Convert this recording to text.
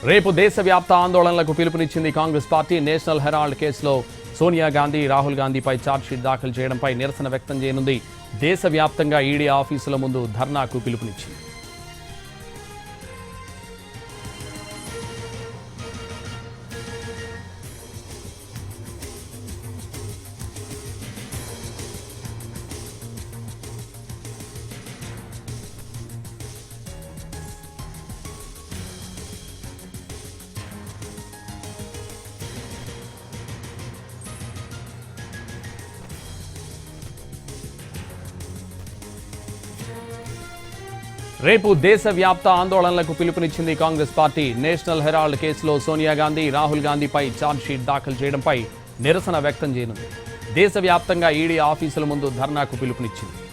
రేపు దేశవ్యాప్త ఆందోళనలకు పిలుపునిచ్చింది కాంగ్రెస్ పార్టీ. నేషనల్ హెరాల్డ్ కేసులో సోనియా గాంధీ, రాహుల్ గాంధీపై ఛార్జ్షీట్ దాఖలు చేయడంపై నిరసన వ్యక్తం చేయనుంది. దేశవ్యాప్తంగా ఈడీ ఆఫీసుల ముందు ధర్నాకు పిలుపునిచ్చింది. రేపు దేశవ్యాప్త ఆందోళనలకు పిలుపునిచ్చింది కాంగ్రెస్ పార్టీ. నేషనల్ హెరాల్డ్ కేసులో సోనియా గాంధీ, రాహుల్ గాంధీపై ఛార్జ్షీట్ దాఖలు చేయడంపై నిరసన వ్యక్తం చేయనుంది. దేశవ్యాప్తంగా ఈడీ ఆఫీసుల ముందు ధర్నాకు పిలుపునిచ్చింది.